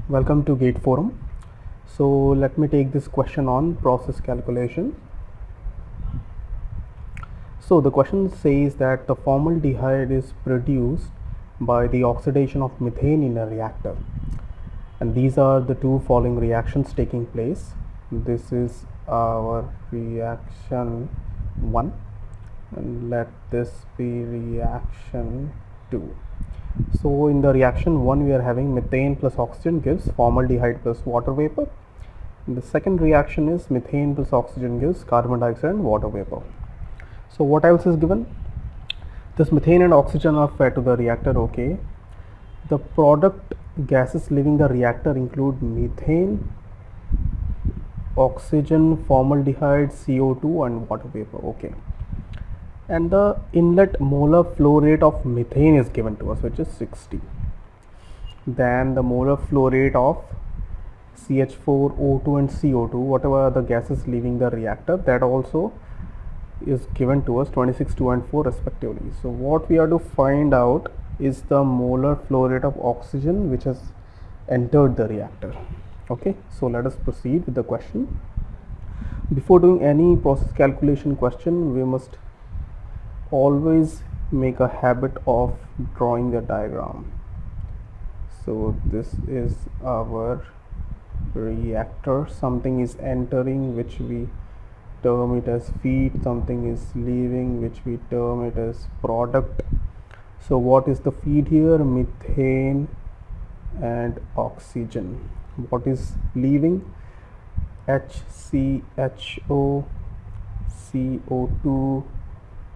Welcome to Gate Forum. So let me take this question on process calculation. So the question says that the formaldehyde is produced by the oxidation of methane in a reactor, and these are the two following reactions taking place. This is our reaction 1 and let this be reaction 2. So in the reaction 1 we are having methane plus oxygen gives formaldehyde plus water vapor. In the second reaction is methane plus oxygen gives carbon dioxide and water vapor. So what else is given? This methane and oxygen are fed to the reactor, okay. The product gases leaving the reactor include methane, oxygen, formaldehyde, CO2 and water vapor, okay. And the inlet molar flow rate of methane is given to us, which is 60. Then the molar flow rate of CH4, O2 and CO2, whatever are the gases leaving the reactor, that also is given to us, 26, 2 and 4 respectively. So what we have to find out is the molar flow rate of oxygen which has entered the reactor. Okay, so let us proceed with the question. Before doing any process calculation question, we must always make a habit of drawing the diagram. So this is our reactor, something is entering which we term it as feed, something is leaving which we term it as product. So what is the feed here? Methane and oxygen. What is leaving? HCHO, CO2,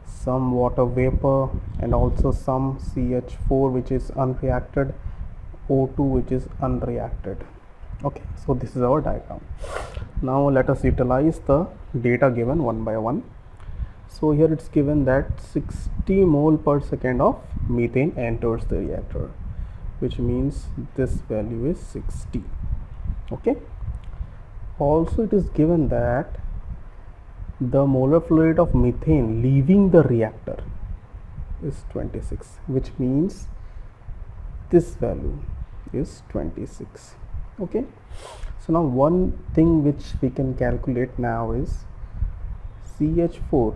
some water vapor and also some CH4 which is unreacted, O2 which is unreacted. Okay, so this is our diagram. Now let us utilize the data given one by one. So here it's given that 60 mole per second of methane enters the reactor, which means this value is 60. Okay, also it is given that the molar flow rate of methane leaving the reactor is 26, which means this value is 26. Okay, so now one thing which we can calculate now is CH4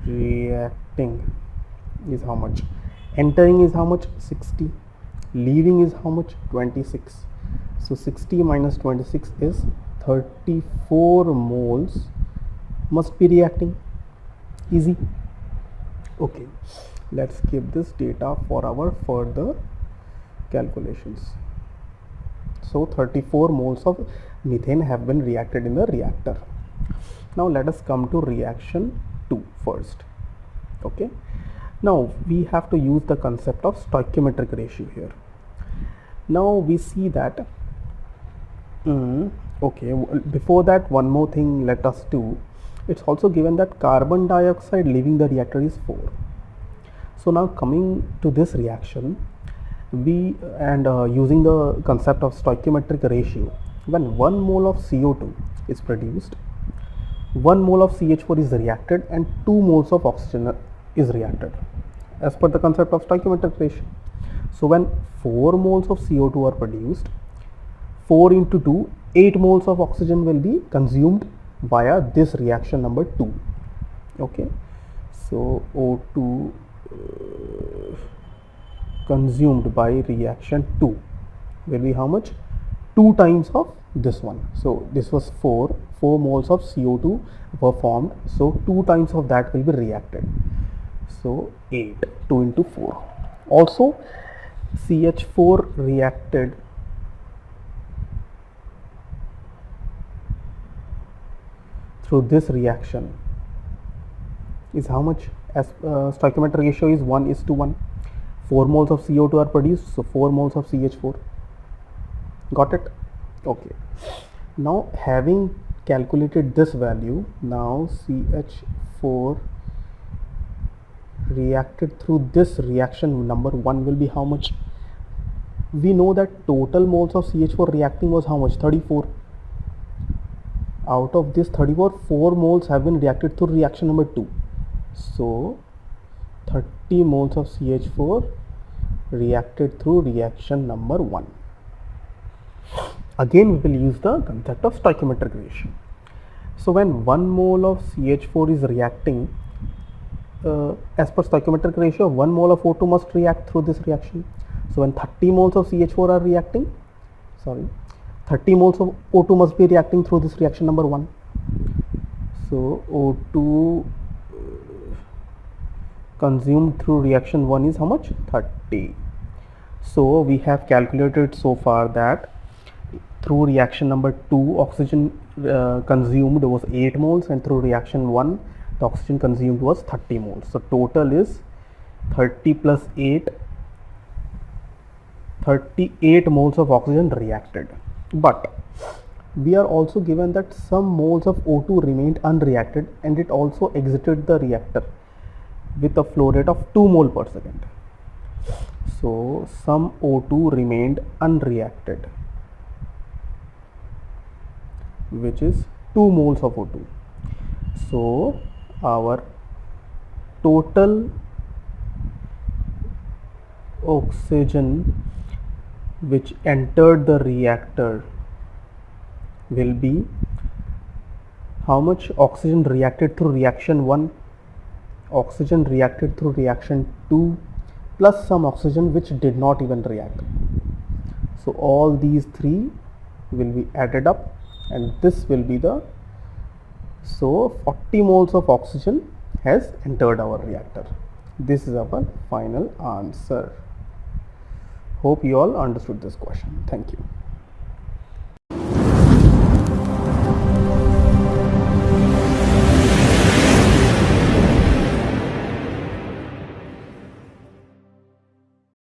reacting is how much, entering is how much, 60, leaving is how much, 26. So 60 minus 26 is 34 moles must be reacting. Easy. Okay, let's keep this data for our further calculations. So 34 moles of methane have been reacted in the reactor. Now let us come to reaction 2 first. Okay, now we have to use the concept of stoichiometric ratio here. Now we see that okay, before that one more thing let us do. It's also given that carbon dioxide leaving the reactor is 4. So now coming to this reaction, we using the concept of stoichiometric ratio, when 1 mole of CO2 is produced, 1 mole of CH4 is reacted and 2 moles of oxygen is reacted as per the concept of stoichiometric ratio. So when 4 moles of CO2 are produced, 4 into 2, 8 moles of oxygen will be consumed via this reaction number 2. Okay, so O2 consumed by reaction 2 will be how much? 2 times of this one. So this was 4 moles of CO2 were formed, so 2 times of that will be reacted. So 8, 2 into 4. Also CH4 reacted through this reaction is how much? As stoichiometric ratio is 1:1. 4 moles of CO2 are produced, so 4 moles of CH4. Got it? Okay. Now having calculated this value, now CH4 reacted through this reaction number 1 will be how much? We know that total moles of CH4 reacting was how much? 34. Out of this 34, 4 moles have been reacted through reaction number 2. So 30 moles of CH4 reacted through reaction number 1. Again we will use the concept of stoichiometric ratio. So when 1 mole of CH4 is reacting, as per stoichiometric ratio, 1 mole of O2 must react through this reaction. So when 30 moles of CH4 are reacting, 30 moles of O2 must be reacting through this reaction number 1. So O2 consumed through reaction 1 is how much? 30. So we have calculated so far that through reaction number 2 oxygen consumed was 8 moles, and through reaction 1 the oxygen consumed was 30 moles. So total is 30 plus 8, 38 moles of oxygen reacted. But we are also given that some moles of O2 remained unreacted, and it also exited the reactor with a flow rate of 2 mole per second. So some O2 remained unreacted, which is 2 moles of O2. So our total oxygen which entered the reactor will be how much oxygen reacted through reaction 1, oxygen reacted through reaction 2, plus some oxygen which did not even react. So all these three will be added up, and this will be the, so 40 moles of oxygen has entered our reactor. This is our final answer. Hope you all understood this question. Thank you.